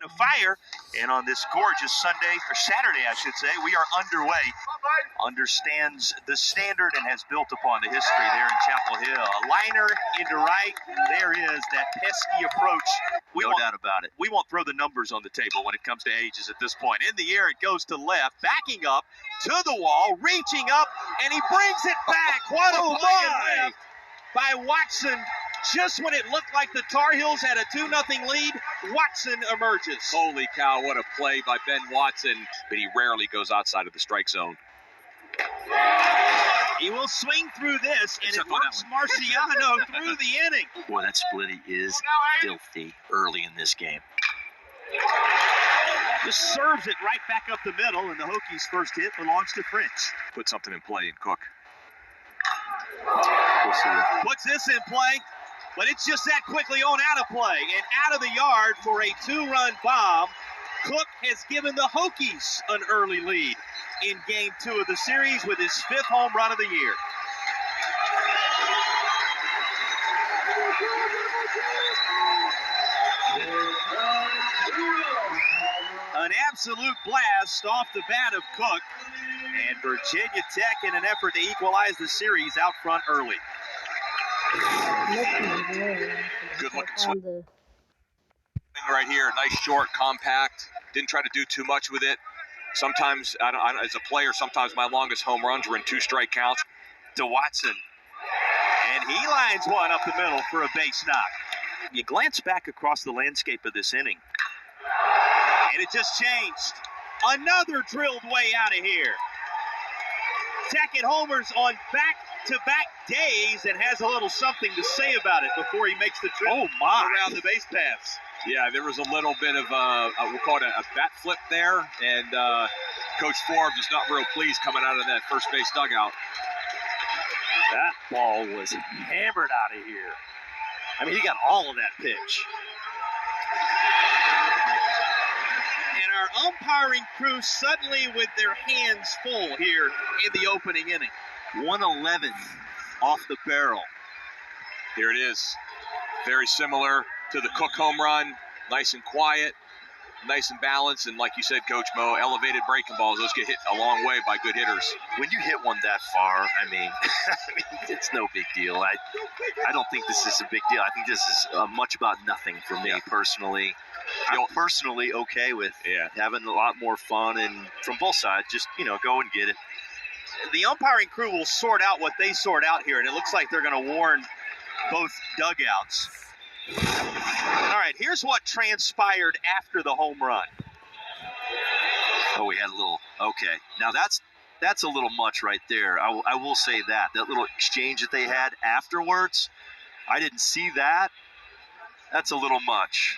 A fire, and on this gorgeous Sunday, or Saturday I should say, we are underway. Understands the standard and has built upon the history there in Chapel Hill. A liner into right, there is that pesky approach. No doubt about it. We won't throw the numbers on the table when it comes to ages at this point. In the air, it goes to left, backing up to the wall, reaching up, and he brings it back. What a play by Watson. Just when it looked like the Tar Heels had a 2-0 lead, Watson emerges. Holy cow, what a play by Ben Watson. But he rarely goes outside of the strike zone. He will swing through this, and it works Marciano through the inning. Boy, that splitty is filthy early in this game. Just serves it right back up the middle, and the Hokies' first hit belongs to French. Put something in play and Cook. We'll see it. Puts this in play. But it's just that quickly on out of play and out of the yard for a 2-run bomb. Cook has given the Hokies an early lead in Game 2 of the series with his 5th home run of the year. An absolute blast off the bat of Cook. And Virginia Tech, in an effort to equalize the series, out front early. Good looking swing right here. Nice short, compact. Didn't try to do too much with it. Sometimes, as a player, sometimes my longest home runs were in 2-strike counts. To Watson. And he lines one up the middle for a base knock. You glance back across the landscape of this inning, and it just changed. Another drilled way out of here. Tackett homers on back-to-back days and has a little something to say about it before he makes the trip around the base paths. Yeah, there was a little bit of, we'll call it a bat flip there, and Coach Forbes is not real pleased coming out of that first base dugout. That ball was hammered out of here. I mean, he got all of that pitch. And our umpiring crew suddenly with their hands full here in the opening inning. 111 off the barrel. Here it is. Very similar to the Cook home run. Nice and quiet, nice and balanced. And like you said, Coach Mo, elevated breaking balls. Those get hit a long way by good hitters. When you hit one that far, I mean, it's no big deal. I don't think this is a big deal. I think this is much about nothing for me personally. I'm personally okay with having a lot more fun, and from both sides, just, go and get it. The umpiring crew will sort out what they sort out here, and it looks like they're going to warn both dugouts. All right, here's what transpired after the home run. Oh, we had a little, okay. Now that's a little much right there. I will say that. That little exchange that they had afterwards, I didn't see that. That's a little much.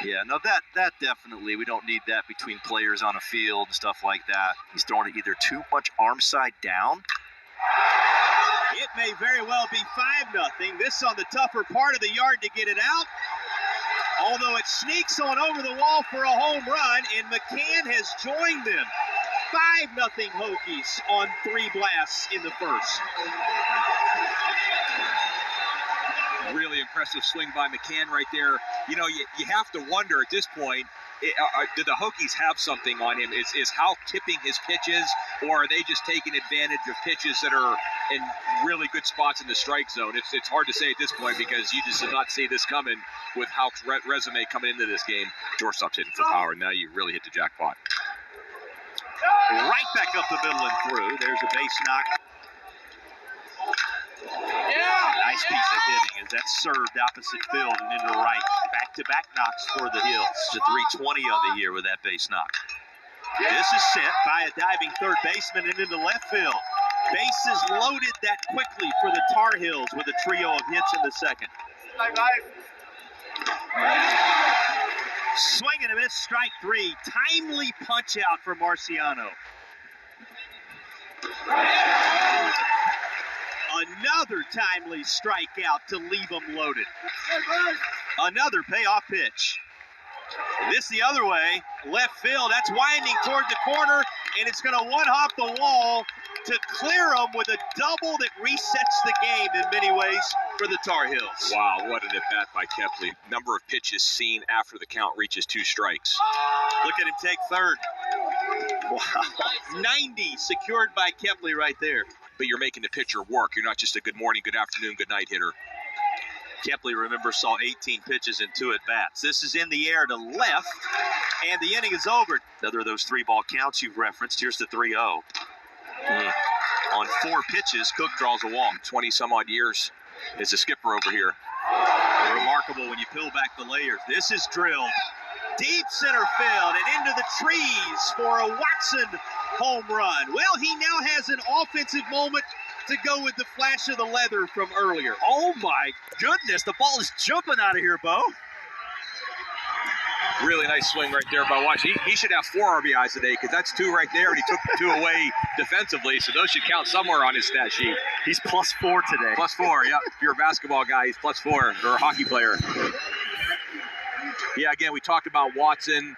Yeah, no, that definitely, we don't need that between players on a field and stuff like that. He's throwing it either too much arm side down. It may very well be 5-0. This on the tougher part of the yard to get it out. Although it sneaks on over the wall for a home run, and McCann has joined them. 5-0 Hokies on 3 blasts in the first. Really impressive swing by McCann right there. You have to wonder at this point, did the Hokies have something on him? Is Houck tipping his pitches, or are they just taking advantage of pitches that are in really good spots in the strike zone? It's hard to say at this point because you just did not see this coming with Houck's resume coming into this game. Shortstop's hitting for power. Now you really hit the jackpot. Right back up the middle and through. There's a base knock. Nice piece of hitting as that's served opposite field and into right. Back-to-back knocks for the Hills. To 320 on the year with that base knock. This is sent by a diving third baseman and into left field. Bases loaded that quickly for the Tar Heels with a trio of hits in the second. Swing and a miss, strike 3. Timely punch out for Marciano. Another timely strikeout to leave them loaded. Another payoff pitch. This the other way, left field. That's winding toward the corner, and it's going to one-hop the wall to clear them with a double that resets the game in many ways for the Tar Heels. Wow, what an at-bat by Kepley. Number of pitches seen after the count reaches 2 strikes. Look at him take third. Wow. 90 secured by Kepley right there. But you're making the pitcher work. You're not just a good morning, good afternoon, good night hitter. Kepley, remember, saw 18 pitches and 2 at-bats. This is in the air to left, and the inning is over. Another of those 3-ball counts you've referenced. Here's the 3-0. On 4 pitches, Cook draws a walk. 20-some-odd years as a skipper over here. Remarkable when you peel back the layers. This is drilled deep center field and into the trees for a Watson home run. Well, he now has an offensive moment to go with the flash of the leather from earlier. Oh my goodness, the ball is jumping out of here, Bo. Really nice swing right there by Watson. He should have 4 RBIs today because that's 2 right there, and he took 2 away defensively, so those should count somewhere on his stat sheet. He's +4 today. +4, yep. If you're a basketball guy, he's +4, or a hockey player. Yeah, again, we talked about Watson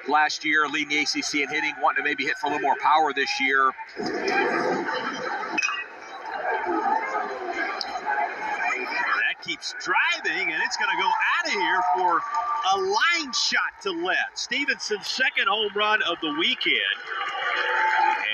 last year, leading the ACC in hitting, wanting to maybe hit for a little more power this year. Keeps driving, and it's going to go out of here for a line shot to left. Stevenson's second home run of the weekend.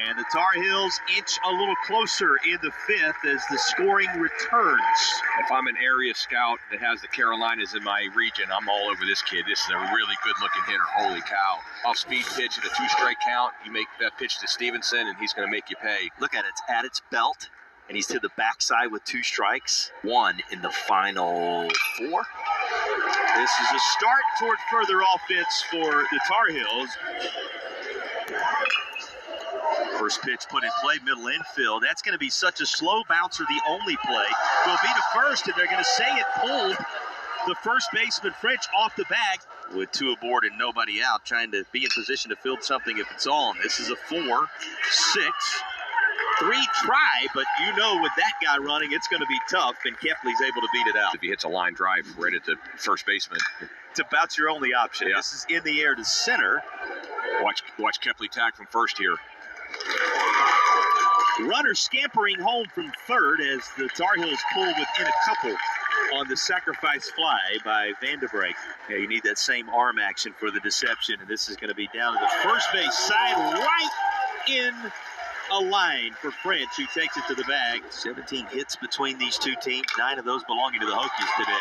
And the Tar Heels inch a little closer in the 5th as the scoring returns. If I'm an area scout that has the Carolinas in my region, I'm all over this kid. This is a really good-looking hitter. Holy cow. Off-speed pitch at a 2-strike count. You make that pitch to Stevenson, and he's going to make you pay. Look at it. It's at its belt. And he's to the backside with 2 strikes. 1 in the final 4. This is a start toward further offense for the Tar Heels. First pitch put in play, middle infield. That's going to be such a slow bouncer, the only play. Will be to first, and they're going to say it pulled the first baseman French off the bag. With 2 aboard and nobody out, trying to be in position to field something if it's on. This is a 4-6. 3 try, but you know with that guy running, it's going to be tough, and Kepley's able to beat it out. If he hits a line drive right at the first baseman. It's about your only option. Yeah. This is in the air to center. Watch Kepley tag from first here. Runner scampering home from third as the Tar Heels pull within a couple on the sacrifice fly by Vanderbrake. Yeah, you need that same arm action for the deception, and this is going to be down to the first base side, right in a line for French, who takes it to the bag. 17 hits between these 2 teams, 9 of those belonging to the Hokies today.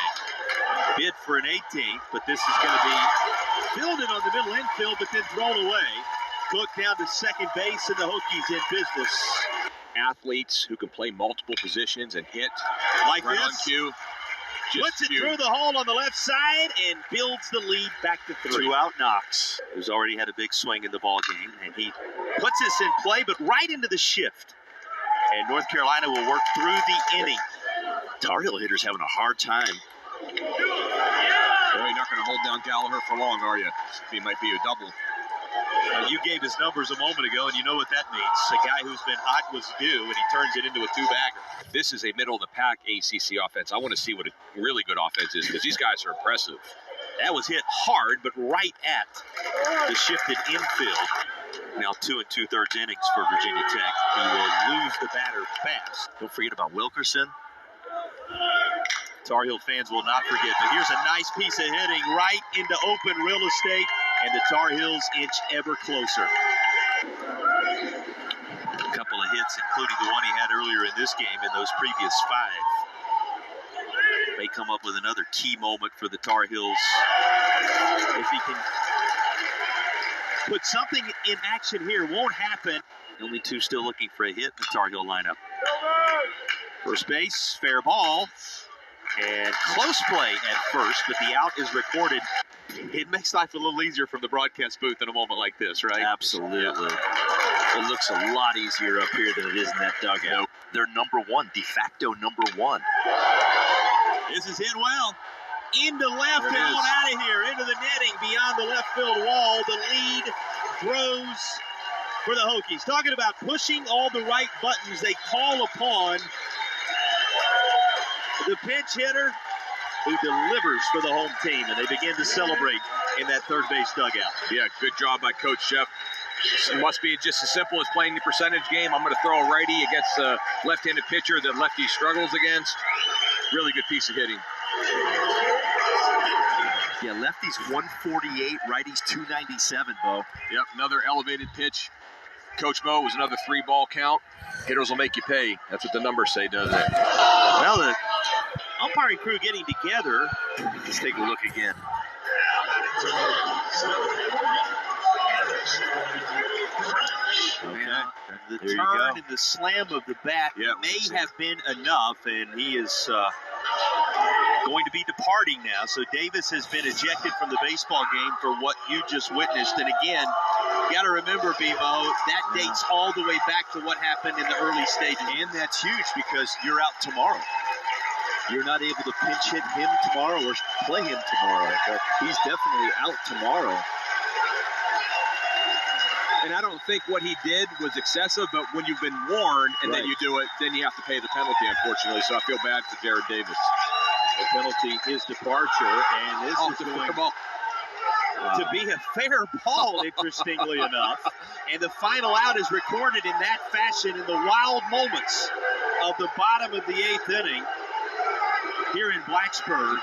Bid for an 18th, but this is going to be fielded on the middle infield, but then thrown away. Cook down to second base, and the Hokies in business. Athletes who can play multiple positions and hit Like right on this. cue. Puts it through the hole on the left side and builds the lead back to 3. 2 out Knox, who's already had a big swing in the ball game, and he Puts this in play, but right into the shift. And North Carolina will work through the inning. Tar Heel hitters having a hard time. Well, you're not going to hold down Gallagher for long, are you? He might be a double. You gave his numbers a moment ago, and you know what that means. A guy who's been hot was due, and he turns it into a 2-bagger. This is a middle-of-the-pack ACC offense. I want to see what a really good offense is because these guys are impressive. That was hit hard, but right at the shifted infield. Now 2 2/3 innings for Virginia Tech. He will lose the batter fast. Don't forget about Wilkerson. Tar Heel fans will not forget. But here's a nice piece of hitting right into open real estate, and the Tar Heels inch ever closer. A couple of hits, including the one he had earlier in this game and those previous 5. May come up with another key moment for the Tar Heels. If he can put something in action here, won't happen. Only 2 still looking for a hit in the Tar Heel lineup. First base, fair ball. And close play at first, but the out is recorded. It makes life a little easier from the broadcast booth in a moment like this, right? Absolutely. It looks a lot easier up here than it is in that dugout. They're number 1, de facto number 1. This is hit well. Into left and on out of here. Into the netting beyond the left field wall. The lead grows for the Hokies. Talking about pushing all the right buttons, they call upon the pinch hitter who delivers for the home team, and they begin to celebrate in that third base dugout. Yeah, good job by Coach Jeff It must be just as simple as playing the percentage game. I'm going to throw a righty against a left-handed pitcher that lefty struggles against. Really good piece of hitting. Yeah, lefty's 148, righty's 297, Bo. Yep, another elevated pitch. Coach Mo was another 3-ball count. Hitters will make you pay. That's what the numbers say, doesn't it? Well, the umpiring crew getting together. Let's take a look again. The There you turn go. and the slam of the bat may have been enough, and he is going to be departing now. So Davis has been ejected from the baseball game for what you just witnessed. And again, you got to remember, BMO, that dates all the way back to what happened in the early stages. And that's huge because you're out tomorrow. You're not able to pinch hit him tomorrow or play him tomorrow. But he's definitely out tomorrow. And I don't think what he did was excessive, but when you've been warned and then you do it, then you have to pay the penalty, unfortunately. So I feel bad for Jared Davis. The penalty, his departure, and this is going to be a fair ball, interestingly enough. And the final out is recorded in that fashion in the wild moments of the bottom of the 8th inning here in Blacksburg.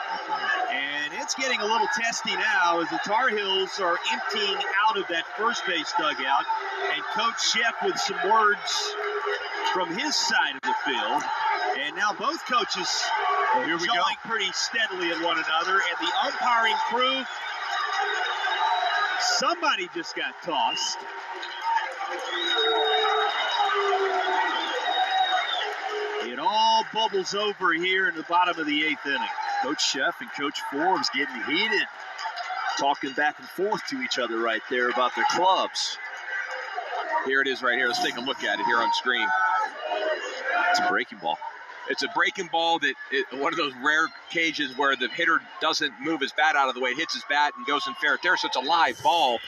And it's getting a little testy now as the Tar Heels are emptying out of that first base dugout. And Coach Sheff with some words from his side of the field. And now both coaches jawing pretty steadily at one another. And the umpiring crew, somebody just got tossed. It all bubbles over here in the bottom of the 8th inning. Coach Sheff and Coach Forbes getting heated, talking back and forth to each other right there about their clubs. Here it is right here. Let's take a look at it here on screen. It's a breaking ball. It's a breaking ball that one of those rare cases where the hitter doesn't move his bat out of the way, hits his bat and goes in fair there. So it's a live ball.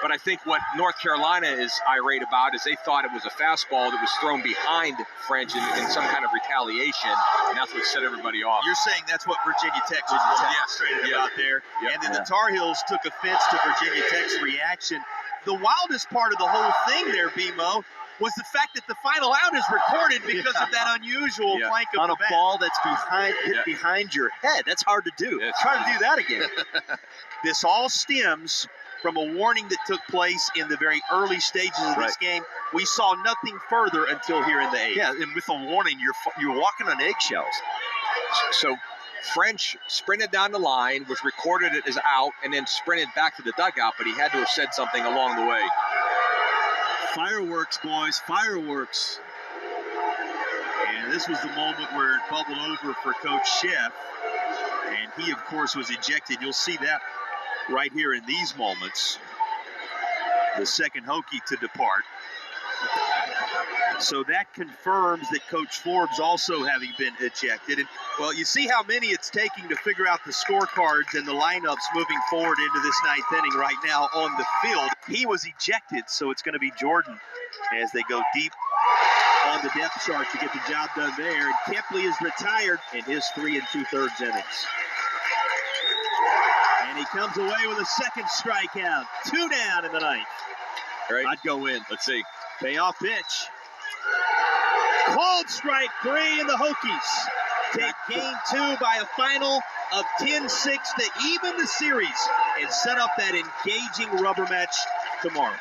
But I think what North Carolina is irate about is they thought it was a fastball that was thrown behind French in some kind of retaliation, and that's what set everybody off. You're saying that's what Virginia Tech was frustrated about there. And then the Tar Heels took offense to Virginia Tech's reaction. The wildest part of the whole thing there, BMO, was the fact that the final out is recorded because of that unusual flank of on the a bat. ball that's hit behind your head. That's hard to do. Try to do that again. This all stems from a warning that took place in the very early stages of this game. We saw nothing further until here in the 8th. Yeah, and with a warning, you're walking on eggshells. So French sprinted down the line, was recorded as out, and then sprinted back to the dugout, but he had to have said something along the way. Fireworks, boys, fireworks. And this was the moment where it bubbled over for Coach Sheff. And he, of course, was ejected. You'll see that right here in these moments. The second Hokie to depart. So that confirms that Coach Forbes also having been ejected. And, well, you see how many it's taking to figure out the scorecards and the lineups moving forward into this 9th inning right now on the field. He was ejected, so it's going to be Jordan as they go deep on the depth chart to get the job done there. And Kepley is retired in his 3 2/3 innings. And he comes away with a second strikeout. 2 down in the 9th. Right. I'd go in. Let's see. Payoff pitch. Called strike 3, and the Hokies take game 2 by a final of 10-6 to even the series and set up that engaging rubber match tomorrow.